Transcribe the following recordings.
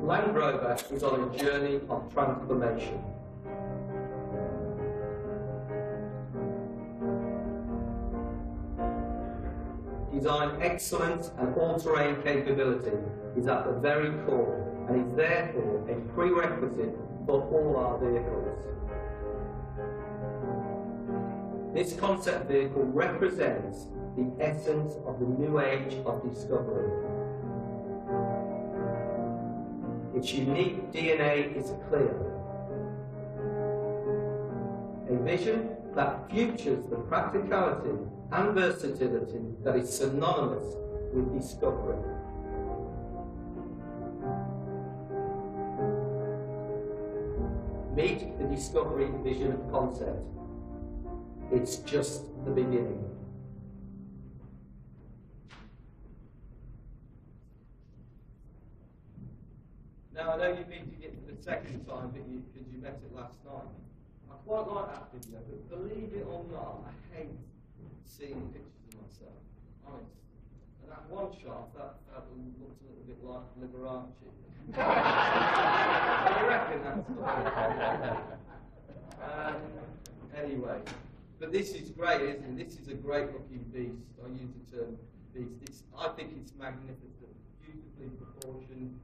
Land Rover is on a journey of transformation. Design excellence and all-terrain capability is at the very core and is therefore a prerequisite for all our vehicles. This concept vehicle represents the essence of the new age of discovery. Its unique DNA is clear. A vision that futures the practicality and versatility that is synonymous with discovery. Meet the discovery vision and concept. It's just the beginning. Now, I know you've been to it for the second time, because you met it last night. I quite like that video, but believe it or not, I hate seeing pictures of myself. Honest. And that one shot, that looked a little bit like Liberace. I reckon that's anyway, but this is great, isn't it? This is a great looking beast. I use the term beast. I think it's magnificent, beautifully proportioned.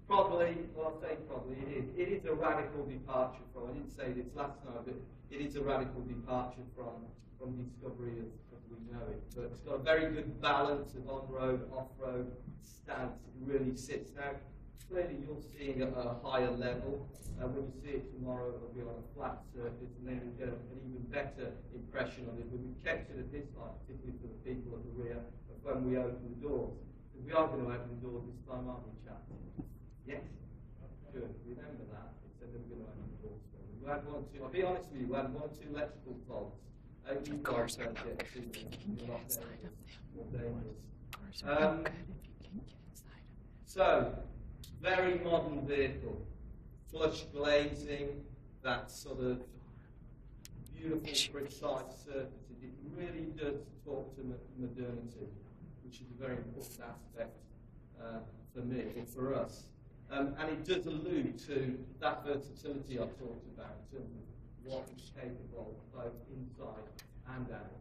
Probably, well, I say probably, it is a radical departure from, I didn't say this last night, but it is a radical departure from discovery as we know it. But it's got a very good balance of on-road, off-road stance. It really sits. Now, clearly you're seeing it at a higher level. When you see it tomorrow, it'll be on a flat surface, and then you'll get an even better impression of it. But we've kept it at this height, particularly for the people at the rear, of when we open the doors. Because we are going to open the doors this time, aren't we, chaps? Yes? Good. Remember that. It said they were going to open the doors for me. We had one, two, I'll be honest with you, we had 1 or 2 electrical faults. Of course, I get to more dangerous. So, very modern vehicle. Flush glazing, that sort of beautiful, precise surfaces. It really does talk to modernity, which is a very important aspect for me, or for us. And it does allude to that versatility I talked about in terms of what is capable both inside and out.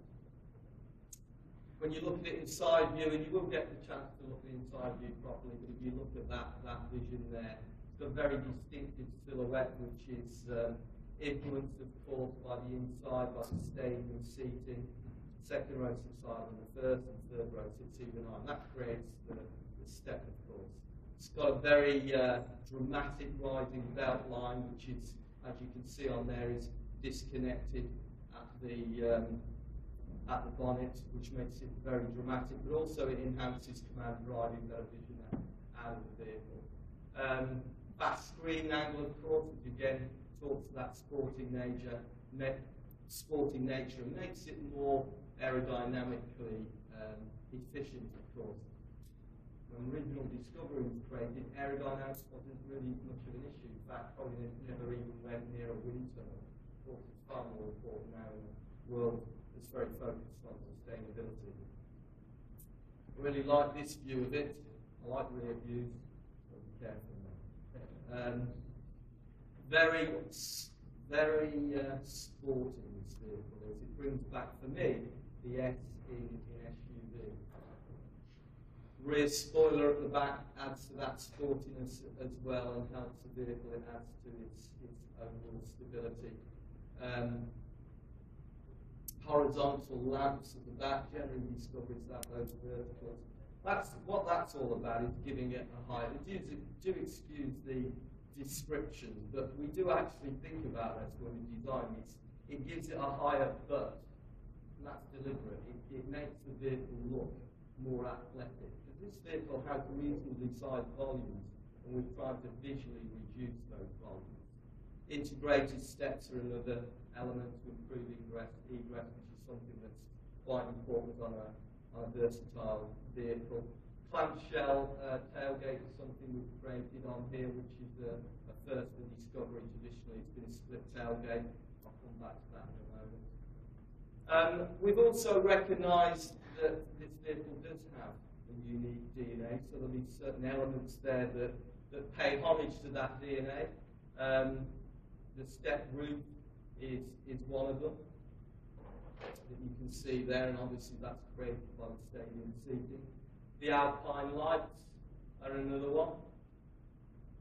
When you look at it inside view, and you will get the chance to look at the inside view properly, but if you look at that vision there, it's got a very distinctive silhouette, which is influenced, of course, by the inside, by the stage and seating. Second row sits higher than the first, and third row sits even higher. That creates the step, of course. It's got a very dramatic rising belt line, which is, as you can see on there, is disconnected at the bonnet, which makes it very dramatic, but also it enhances command driving, better vision out of the vehicle. Fast screen angle, of course, which again talks to that sporting nature, and makes it more aerodynamically efficient, of course. When original Discovery was created, aerodynamics wasn't really much of an issue. In fact, probably never even went near a wind tunnel. Of course, it's far more important now in a world that's very focused on sustainability. I really like this view of it. I like rear views, so be careful now. Very sporting, this vehicle is. It brings back, for me, the S in SUV. Rear spoiler at the back adds to that sportiness as well and helps the vehicle. It adds to its overall stability. Horizontal lamps at the back, generally Discovery's that, those verticals. What that's all about is giving it a higher. Do excuse the description, but we do actually think about this when we design it. It gives it a higher butt, and that's deliberate. It makes the vehicle look more athletic. This vehicle has reasonably sized volumes, and we've tried to visually reduce those volumes. Integrated steps are another element to improve egress, which is something that's quite important on a versatile vehicle. Clamshell tailgate is something we've created on here, which is a first for Discovery. Traditionally, it's been a split tailgate. I'll come back to that in a moment. We've also recognised that this vehicle does have a unique DNA, so there'll be certain elements there that pay homage to that DNA. The step roof is one of them that you can see there, and obviously that's created by the stadium seating. The Alpine lights are another one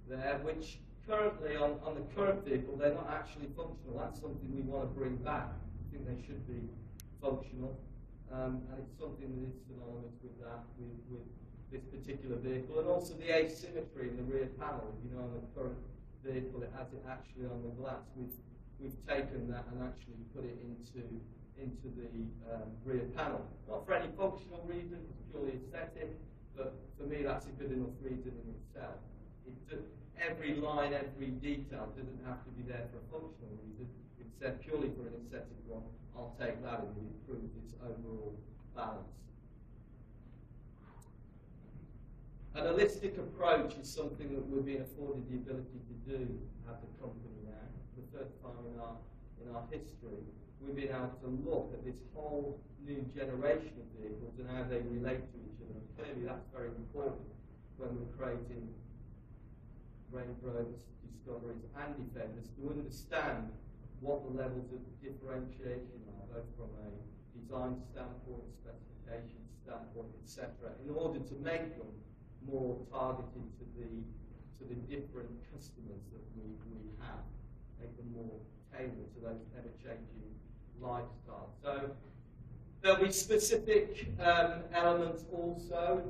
there, which currently on the current vehicle they're not actually functional. That's something we want to bring back. I think they should be functional, and it's something that is synonymous with that, with this particular vehicle, and also the asymmetry in the rear panel. You know, on the current vehicle it has it actually on the glass. We've taken that and actually put it into the rear panel. Not for any functional reason, it's purely aesthetic, but for me that's a good enough reason in itself. Every line, every detail doesn't have to be there for a functional reason. It's there purely for an aesthetic one. I'll take that and it improves its overall balance. An holistic approach is something that we've been afforded the ability to do as a company now. For the first time in our history, we've been able to look at this whole new generation of vehicles and how they relate to each other. And clearly that's very important when we're creating Range Rovers, Discoveries and Defenders, to understand what the levels of differentiation are, both from a design standpoint, specification standpoint, etc., in order to make them more targeted to the different customers that we have, make them more tailored to those ever-changing lifestyles. So there'll be specific elements also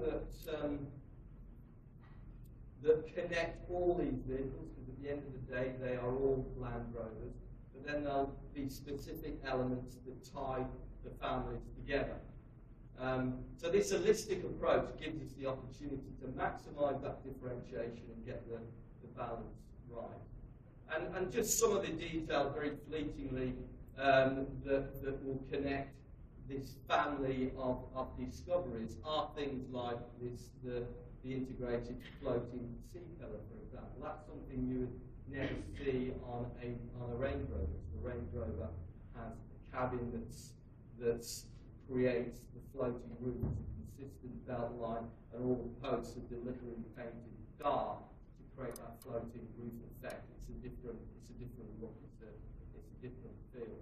that connect all these vehicles, because at the end of the day they are all Land Rovers, but then there'll be specific elements that tie the families together. So this holistic approach gives us the opportunity to maximise that differentiation and get the balance right. And just some of the details very fleetingly that will connect this family of Discoveries are things like the integrated floating sea pillar, for example. That's something you would never see on a Range Rover. The Range Rover has a cabin that creates the floating roof, a consistent belt line, and all the posts are deliberately painted dark to create that floating roof effect. It's a different look. It's a different feel.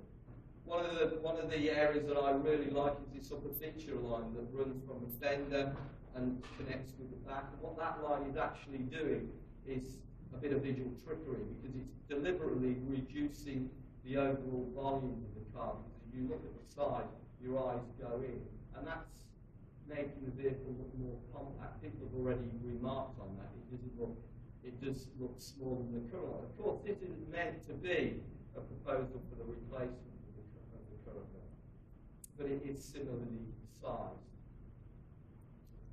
One of the areas that I really like is this upper feature line that runs from the fender and connects with the back. And what that line is actually doing is a bit of visual trickery, because it's deliberately reducing the overall volume of the car. Because if you look at the side, your eyes go in, and that's making the vehicle look more compact. People have already remarked on that. It does look smaller than the current one. Of course, this isn't meant to be a proposal for the replacement of the current one, but it is similarly sized.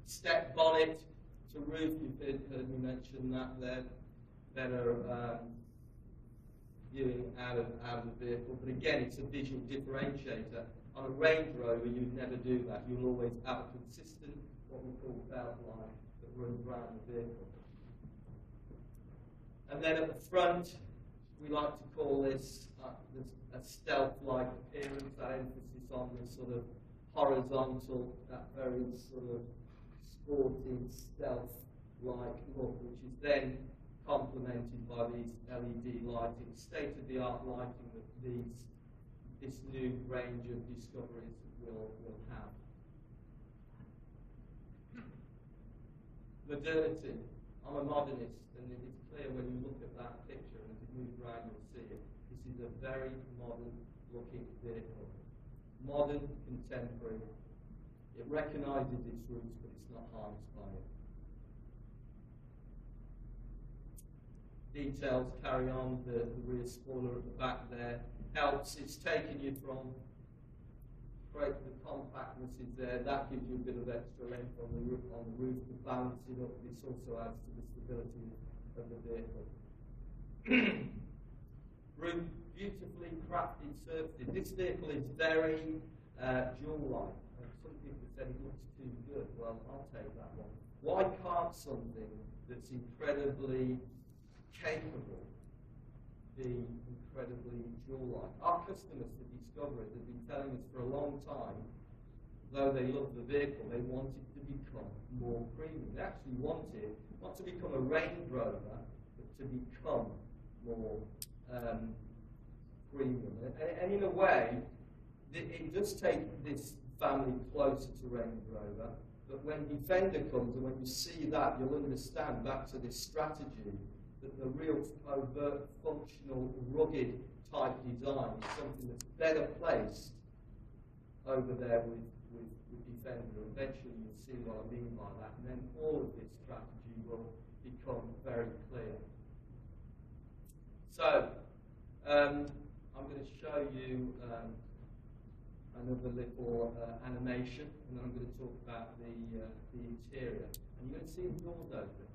Step bonnet to roof, you've heard me mention that there. Better viewing out of the vehicle, but again, it's a visual differentiator. On a Range Rover, you'd never do that. You'll always have a consistent, what we call belt line, that runs around the vehicle. And then at the front, we like to call this a stealth-like appearance, that emphasis on this sort of horizontal, that very sort of sporting, stealth-like look, which is then complemented by these LED lighting, state-of-the-art lighting that this new range of Discoveries will have. Modernity. I'm a modernist, and it's clear when you look at that picture, and as it moves around you'll see it. This is a very modern-looking vehicle. Modern, contemporary. It recognises its roots, but it's not harnessed by it. Details carry on, the rear spoiler at the back there helps. It's taken you from great, the compactness is there, that gives you a bit of extra length on the roof to balance it up. This also adds to the stability of the vehicle. Roof, beautifully crafted surfaces. This vehicle is very jewel-like. Some people said it looks too good. Well, I'll take that one. Why can't something that's incredibly capable be incredibly jewel-like? Our customers, the Discoverers, have been telling us for a long time though they love the vehicle, they want it to become more premium. They actually want it not to become a Range Rover, but to become more premium. And in a way, it does take this family closer to Range Rover, but when Defender comes, and when you see that, you'll understand, back to this strategy, that the real overt, functional, rugged type design is something that's better placed over there with Defender. Eventually you'll see what I mean by that, and then all of this strategy will become very clear. So, I'm going to show you another little animation, and then I'm going to talk about the interior. And you're going to see the doors open.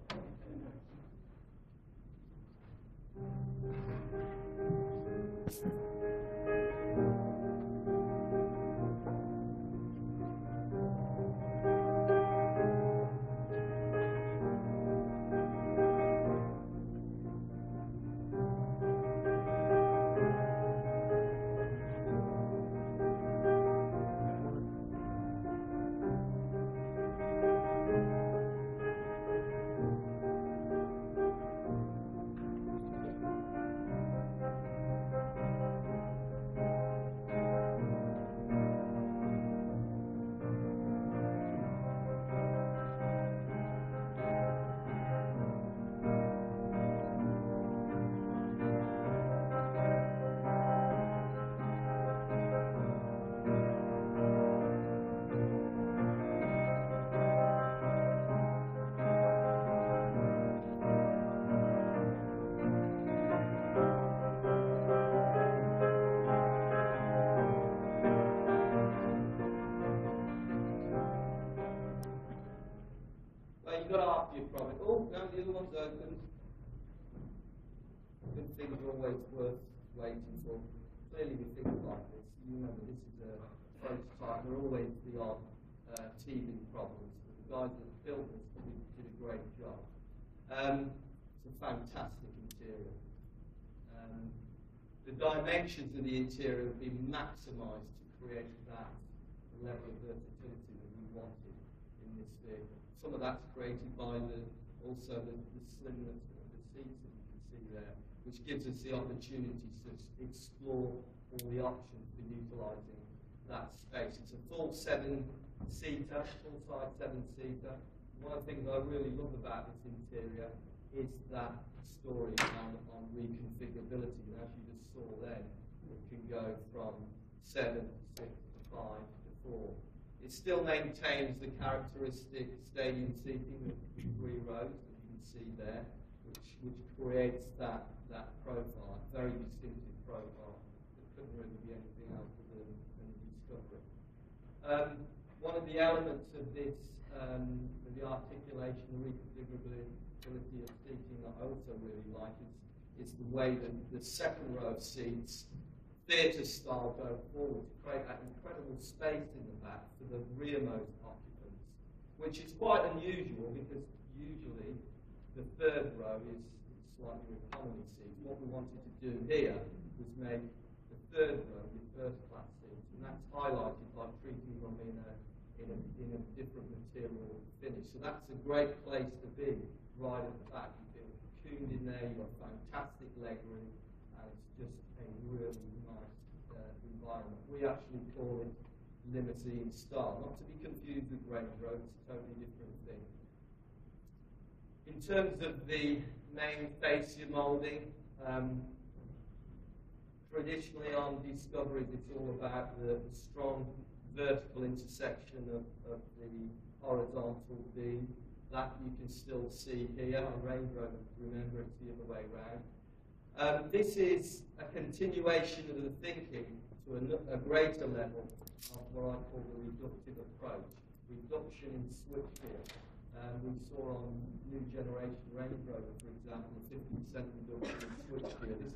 You've got to after your product. Oh, no, the other one's open. Good things are always worth waiting for. Clearly with things like this, you remember this is a prototype. There are always the odd teething problems, but the guys that built this did a great job. It's a fantastic interior. The dimensions of the interior have been maximised to create that level of versatility that we wanted in this vehicle. Some of that's created by also the slimness of the seats that you can see there, which gives us the opportunity to explore all the options for utilising that space. It's a full seven-seater, full-size seven-seater. One of the things I really love about this interior is that story on reconfigurability. And as you just saw then, it can go from 7 to 6 to 5 to 4. It still maintains the characteristic stadium seating of 3 rows that you can see there, which creates that profile, very distinctive profile that couldn't really be anything else than a Discovery. One of the elements of this, the articulation, the reconfigurability of seating that I also really like is the way that the second row of seats theatre style go forward to create that incredible space in the back for the rearmost occupants, which is quite unusual because usually the third row is slightly economy seats. What we wanted to do here was make the third row your first class seats, and that's highlighted by treating them in a different material finish. So that's a great place to be right at the back. You feel cocooned in there, you've got fantastic legroom, and it's just a really nice environment. We actually call it limousine style, not to be confused with Range Rover, it's a totally different thing. In terms of the main fascia moulding, traditionally on Discoveries it's all about the strong vertical intersection of the horizontal beam. That you can still see here. On Range Rover, remember, it's the other way around. This is a continuation of the thinking to a greater level of what I call the reductive approach. Reduction in switchgear. We saw on new generation Range Rover, for example, a 50% reduction in switchgear. This